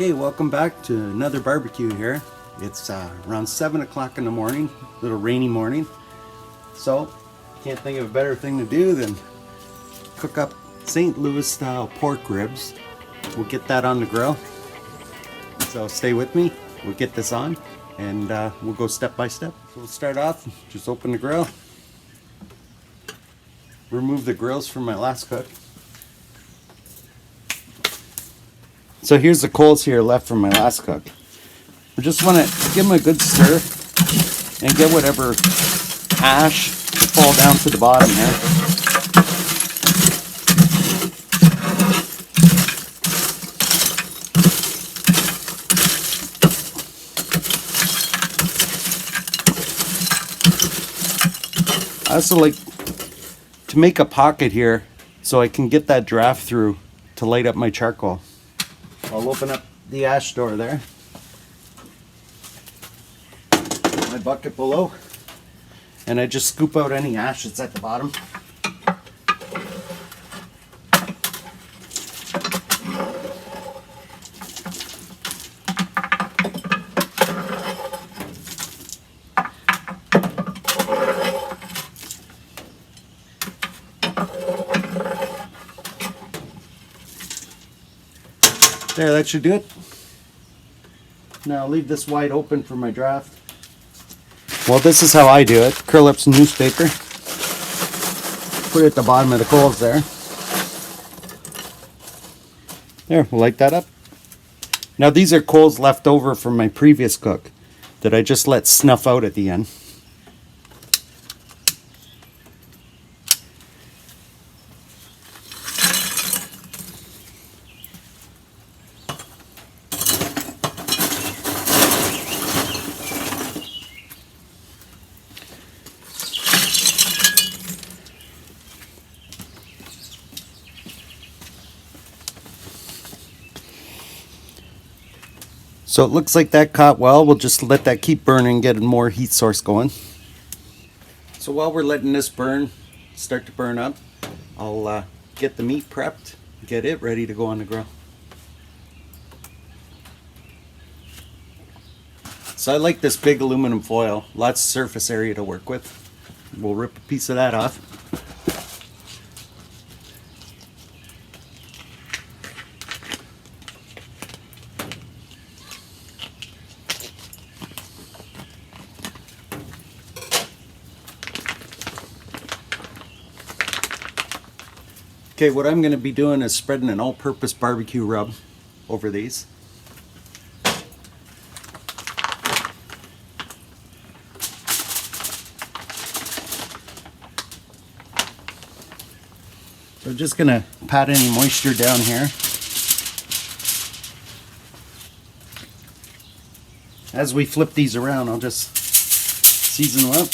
Okay, welcome back to another barbecue here. It's around 7 o'clock in the morning, a little rainy morning. So, can't think of a better thing to do than cook up St. Louis style pork ribs. We'll get that on the grill. So stay with me, we'll get this on and we'll go step by step. So we'll start off, just open the grill. Remove the grills from my last cook. So here's the coals here left from my last cook. We just want to give them a good stir and get whatever ash fall down to the bottom here. I also like to make a pocket here so I can get that draft through to light up my charcoal. I'll open up the ash door there. My bucket below. And I just scoop out any ash that's at the bottom. There, that should do it. Now I'll leave this wide open for my draft. Well, this is how I do it. Curl up some newspaper. Put it at the bottom of the coals there. There, we'll light that up. Now these are coals left over from my previous cook that I just let snuff out at the end. So it looks like that caught well. We'll just let that keep burning, get more heat source going. So while we're letting this start to burn up, I'll get the meat prepped, get it ready to go on the grill. So I like this big aluminum foil, lots of surface area to work with. We'll rip a piece of that off. Okay, what I'm going to be doing is spreading an all-purpose barbecue rub over these. So I'm just going to pat any moisture down here. As we flip these around, I'll just season them up.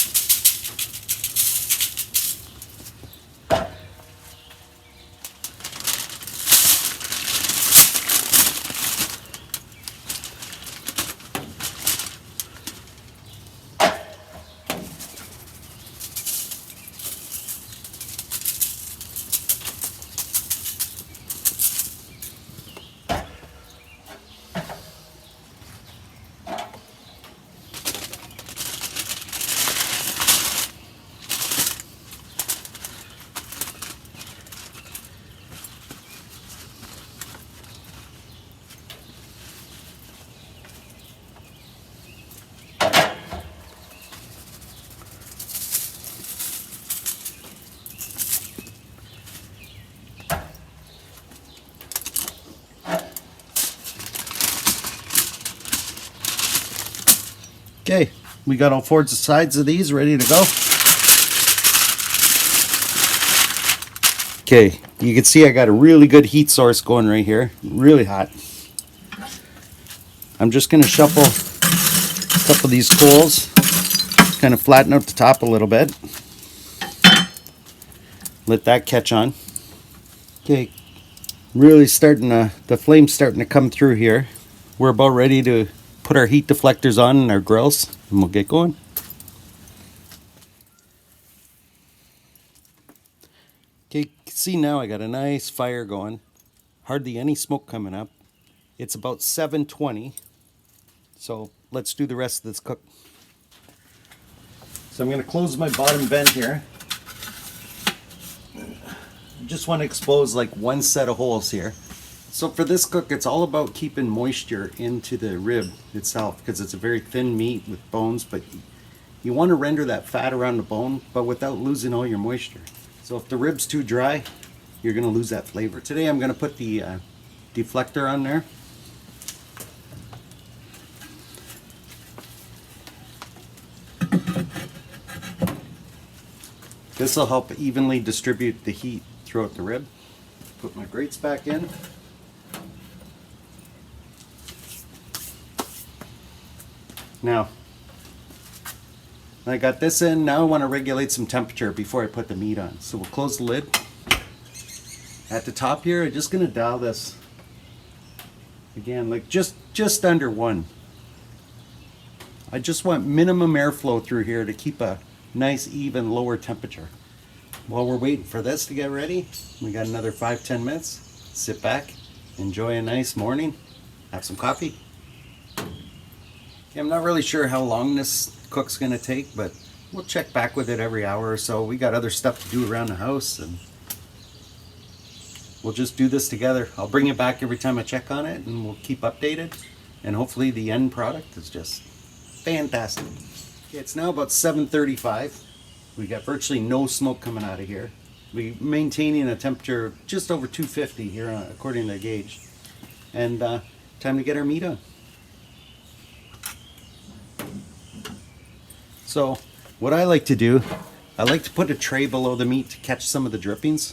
Okay, we got all four sides of these ready to go. Okay, you can see I got a really good heat source going right here, really hot. I'm just going to shuffle a couple of these coals, kind of flatten out the top a little bit. Let that catch on. Okay, really the flame's starting to come through here. We're about ready to put our heat deflectors on and our grills, and we'll get going. Okay, see now I got a nice fire going. Hardly any smoke coming up. It's about 7:20. So let's do the rest of this cook. So I'm going to close my bottom vent here. Just want to expose like one set of holes here. So for this cook, it's all about keeping moisture into the rib itself, because it's a very thin meat with bones, but you want to render that fat around the bone, but without losing all your moisture. So if the rib's too dry, you're going to lose that flavor. Today I'm going to put the deflector on there. This will help evenly distribute the heat throughout the rib. Put my grates back in. Now, I got this in. Now I want to regulate some temperature before I put the meat on. So we'll close the lid. At the top here, I'm just going to dial this again, like just under 1. I just want minimum airflow through here to keep a nice even lower temperature. While we're waiting for this to get ready, we got another 5-10 minutes. Sit back, enjoy a nice morning, have some coffee. Okay, I'm not really sure how long this cook's gonna take, but we'll check back with it every hour or so. We got other stuff to do around the house, and we'll just do this together. I'll bring it back every time I check on it, and we'll keep updated, and hopefully the end product is just fantastic. Okay, it's now about 7:35. We got virtually no smoke coming out of here. We're maintaining a temperature of just over 250 here according to the gauge. And time to get our meat on. So what I like to do, I like to put a tray below the meat to catch some of the drippings.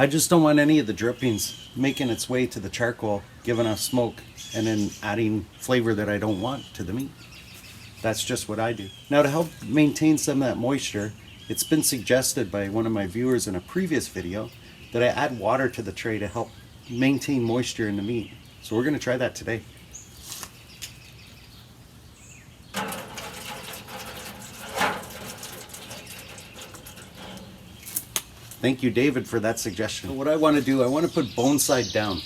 I just don't want any of the drippings making its way to the charcoal, giving off smoke, and then adding flavor that I don't want to the meat. That's just what I do. Now, to help maintain some of that moisture, it's been suggested by one of my viewers in a previous video that I add water to the tray to help maintain moisture in the meat. So we're going to try that today. Thank you, David, for that suggestion. So what I want to do, I want to put bone side down.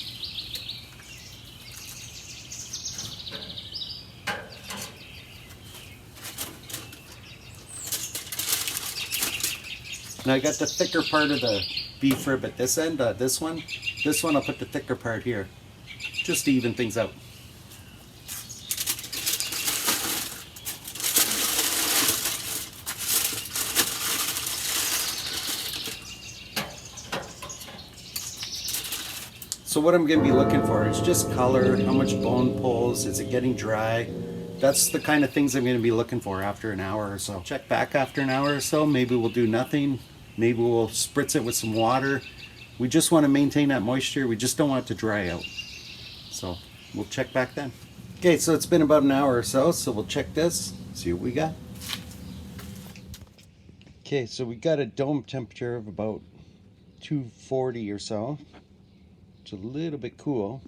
Now I got the thicker part of the beef rib at this end, this one. This one I'll put the thicker part here, just to even things out. So what I'm going to be looking for is just color, how much bone pulls, is it getting dry? That's the kind of things I'm going to be looking for after an hour or so. Check back after an hour or so, maybe we'll do nothing. Maybe we'll spritz it with some water. We just want to maintain that moisture, we just don't want it to dry out. So we'll check back then. Okay, so it's been about an hour or so, so we'll check this, see what we got. Okay, so we got a dome temperature of about 240 or so. It's a little bit cool,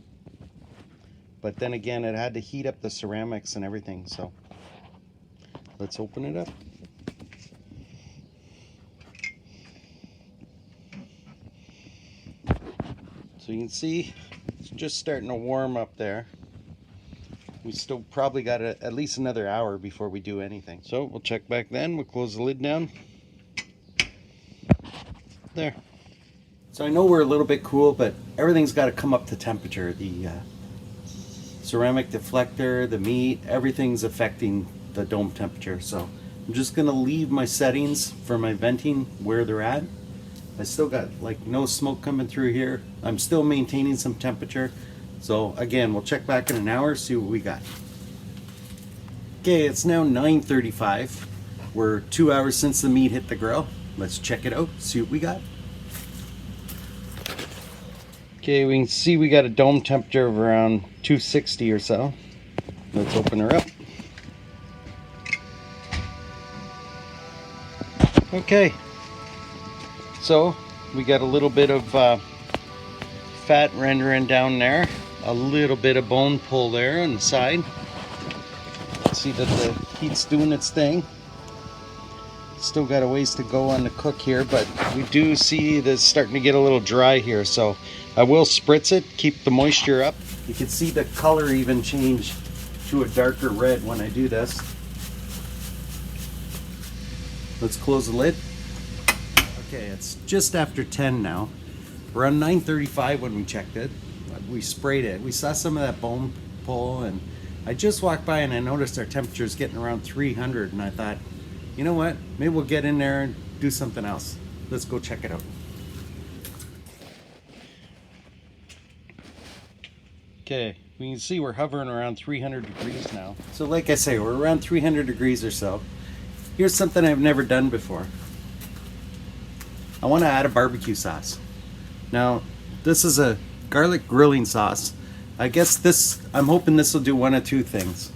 but then again it had to heat up the ceramics and everything, so let's open it up. So you can see it's just starting to warm up there. We still probably got at least another hour before we do anything, so we'll check back then. We'll close the lid down there. So I know we're a little bit cool, but everything's got to come up to temperature. The ceramic deflector, the meat, everything's affecting the dome temperature. So I'm just going to leave my settings for my venting where they're at. I still got like no smoke coming through here. I'm still maintaining some temperature. So again, we'll check back in an hour, see what we got. Okay, it's now 9:35. We're 2 hours since the meat hit the grill. Let's check it out, see what we got. Okay, we can see we got a dome temperature of around 260 or so. Let's open her up. Okay, so we got a little bit of fat rendering down there, a little bit of bone pull there on the side. See that the heat's doing its thing. Still got a ways to go on the cook here, but we do see that it's starting to get a little dry here, so I will spritz it, keep the moisture up. You can see the color even change to a darker red when I do this. Let's close the lid. Okay, it's just after 10 now. Around 9:35 when we checked it. We sprayed it. We saw some of that bone pull, and I just walked by and I noticed our temperature is getting around 300, and I thought, you know what? Maybe we'll get in there and do something else. Let's go check it out. Okay, we can see we're hovering around 300 degrees now. So like I say, we're around 300 degrees or so. Here's something I've never done before. I want to add a barbecue sauce. Now, this is a garlic grilling sauce. I guess I'm hoping this will do one of two things.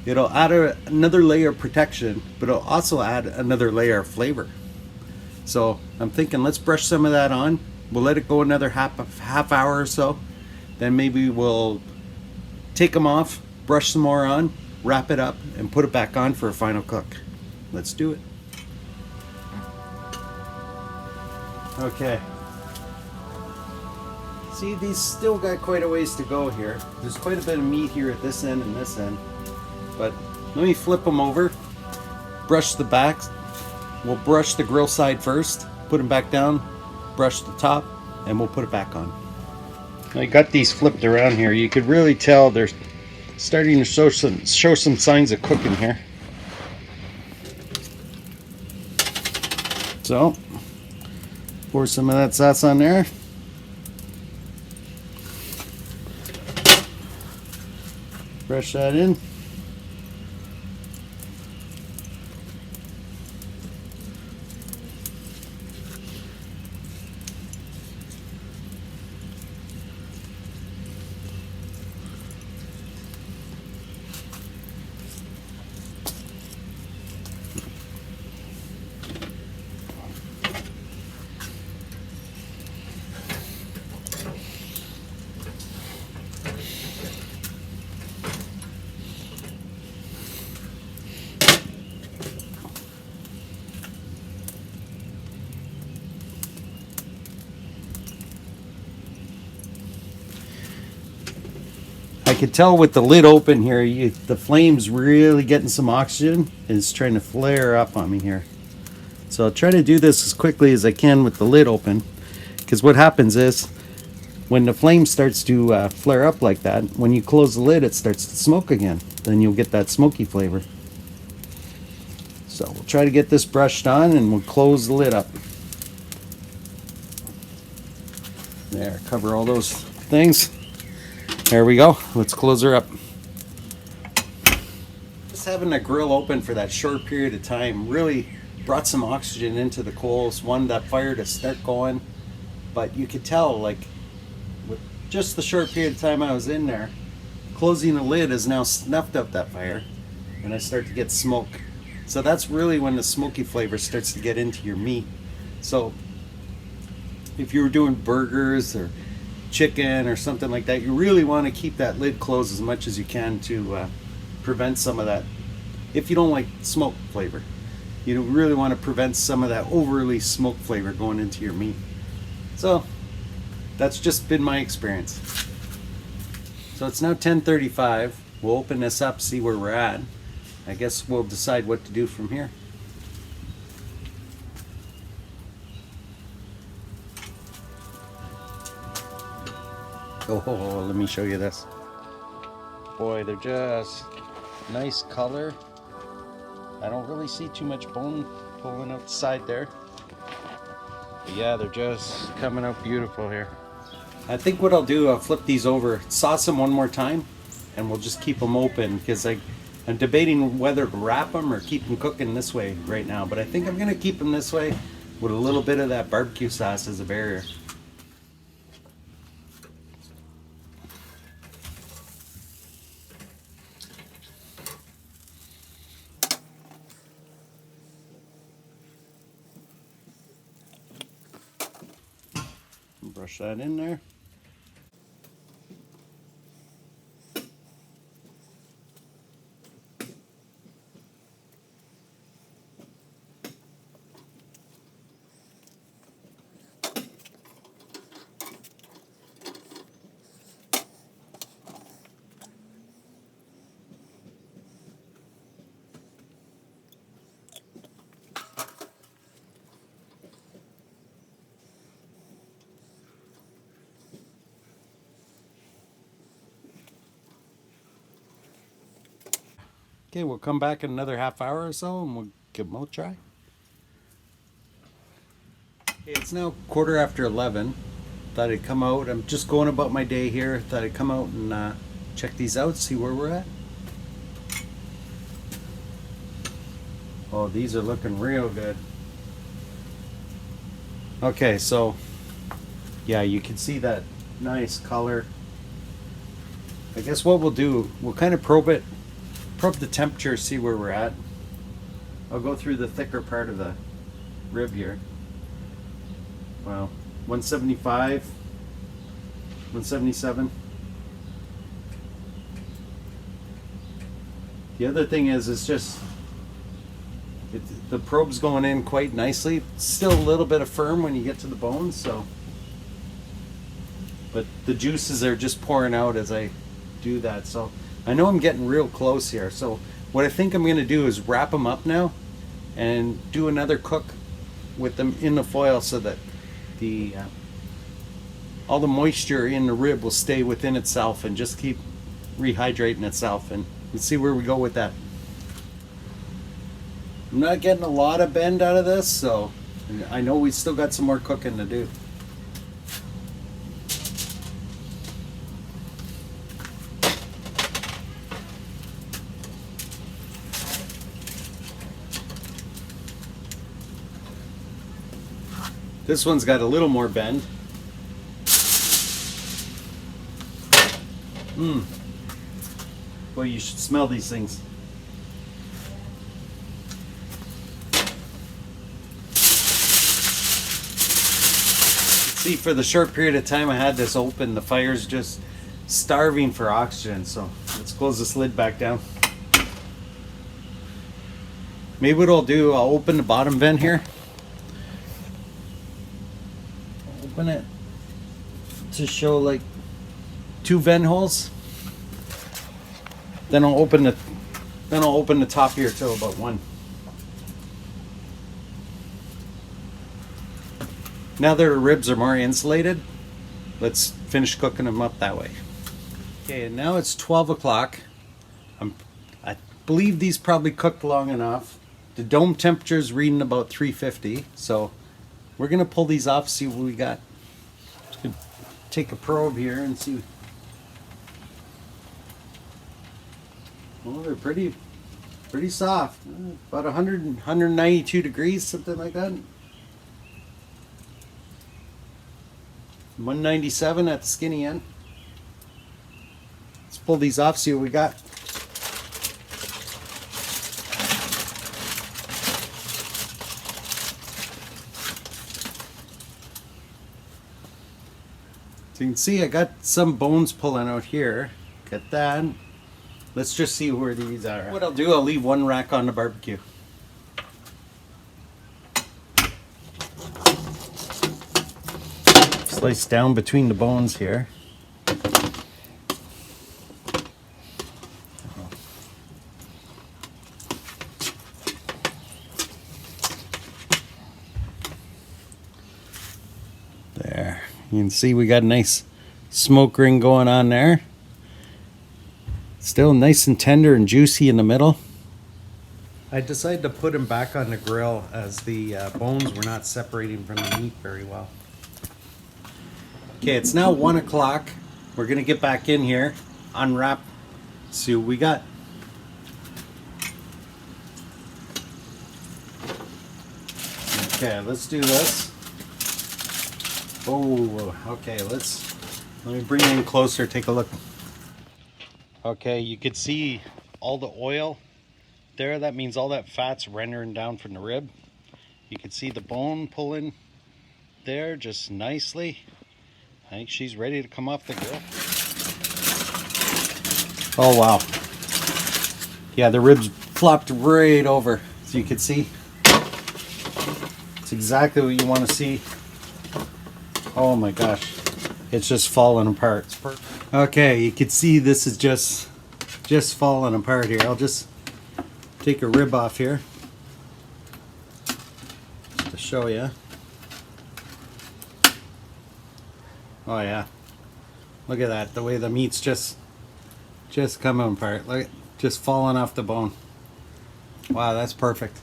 It'll add another layer of protection, but it'll also add another layer of flavor. So I'm thinking, let's brush some of that on. We'll let it go another half hour or so. Then maybe we'll take them off, brush some more on, wrap it up, and put it back on for a final cook. Let's do it. Okay. See, these still got quite a ways to go here. There's quite a bit of meat here at this end and this end. But let me flip them over, brush the backs. We'll brush the grill side first, put them back down, brush the top, and we'll put it back on. I got these flipped around here. You could really tell they're starting to show some signs of cooking here. So, pour some of that sauce on there. Brush that in. I could tell with the lid open here, the flame's really getting some oxygen. It's trying to flare up on me here. So I'll try to do this as quickly as I can with the lid open, because what happens is when the flame starts to flare up like that, when you close the lid, it starts to smoke again. Then you'll get that smoky flavor. So we'll try to get this brushed on and we'll close the lid up. There, cover all those things. There we go. Let's close her up. Just having the grill open for that short period of time really brought some oxygen into the coals, wanted that fire to start going. But you could tell, like, with just the short period of time I was in there, closing the lid has now snuffed up that fire, and I start to get smoke. So that's really when the smoky flavor starts to get into your meat. So if you were doing burgers or chicken or something like that, you really want to keep that lid closed as much as you can to prevent some of that. If you don't like smoke flavor, you really want to prevent some of that overly smoke flavor going into your meat. So that's just been my experience. So it's now 10:35. We'll open this up, see where we're at. I guess we'll decide what to do from here. Oh, let me show you this. Boy, they're just nice color. I don't really see too much bone pulling out the side there. But yeah, they're just coming out beautiful here. I think what I'll do, I'll flip these over, sauce them one more time, and we'll just keep them open, because I'm debating whether to wrap them or keep them cooking this way right now. But I think I'm going to keep them this way with a little bit of that barbecue sauce as a barrier. Brush that in there. Okay, we'll come back in another half hour or so and we'll give them a try. Okay, it's now 11:15. Thought I'd come out. I'm just going about my day here. Thought I'd come out and check these out, see where we're at. Oh, these are looking real good. Okay, so yeah, you can see that nice color. I guess what we'll do, we'll kind of probe the temperature, see where we're at. I'll go through the thicker part of the rib here. Wow, 175, 177. The other thing is, it's just the probe's going in quite nicely. It's still a little bit of firm when you get to the bones, so. But the juices are just pouring out as I do that, so I know I'm getting real close here. So what I think I'm going to do is wrap them up now and do another cook with them in the foil so that all the moisture in the rib will stay within itself and just keep rehydrating itself, and let's see where we go with that. I'm not getting a lot of bend out of this, so I know we still got some more cooking to do. This one's got a little more bend. Boy, you should smell these things. See, for the short period of time I had this open, the fire's just starving for oxygen, so let's close this lid back down. Maybe what I'll do, I'll open the bottom vent here. Open it to show like 2 vent holes. Then I'll open the top here till about 1. Now that the ribs are more insulated, let's finish cooking them up that way. Okay, and now it's 12 o'clock. I believe these probably cooked long enough. The dome temperature is reading about 350, so we're gonna pull these off, see what we got. Just gonna take a probe here and see. Well, they're pretty soft. About 100, 192 degrees, something like that. 197 at the skinny end. Let's pull these off, see what we got. So you can see I got some bones pulling out here. Got that. Let's just see where these are. What I'll do, I'll leave one rack on the barbecue. Slice down between the bones here. There. You can see we got a nice smoke ring going on there. Still nice and tender and juicy in the middle. I decided to put them back on the grill as the bones were not separating from the meat very well. Okay, it's now 1 o'clock. We're gonna get back in here, unwrap, see what we got. Okay, let's do this. Oh, okay, let me bring it in closer, take a look. Okay, you could see all the oil there. That means all that fat's rendering down from the rib. You can see the bone pulling there just nicely. I think she's ready to come off the grill. Oh wow. Yeah, the ribs flopped right over, so you can see. It's exactly what you want to see. Oh my gosh. It's just falling apart. It's perfect. Okay, you can see this is just falling apart here. I'll just take a rib off here just to show you. Oh yeah, look at that, the way the meat's just coming apart, like just falling off the bone. Wow, that's perfect.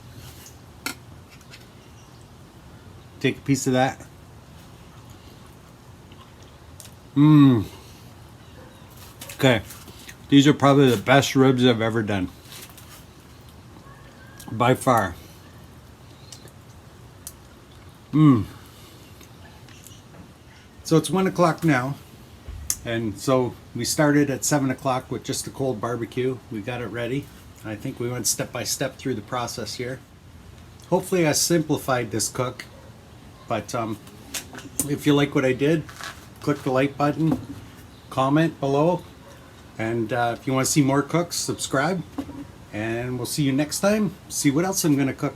Take a piece of that. Mmm. Okay. These are probably the best ribs I've ever done. By far. Mmm. So it's 1 o'clock now. And so we started at 7 o'clock with just a cold barbecue. We got it ready. I think we went step by step through the process here. Hopefully I simplified this cook. But if you like what I did, click the like button, comment below. And if you want to see more cooks, subscribe. And we'll see you next time. See what else I'm going to cook.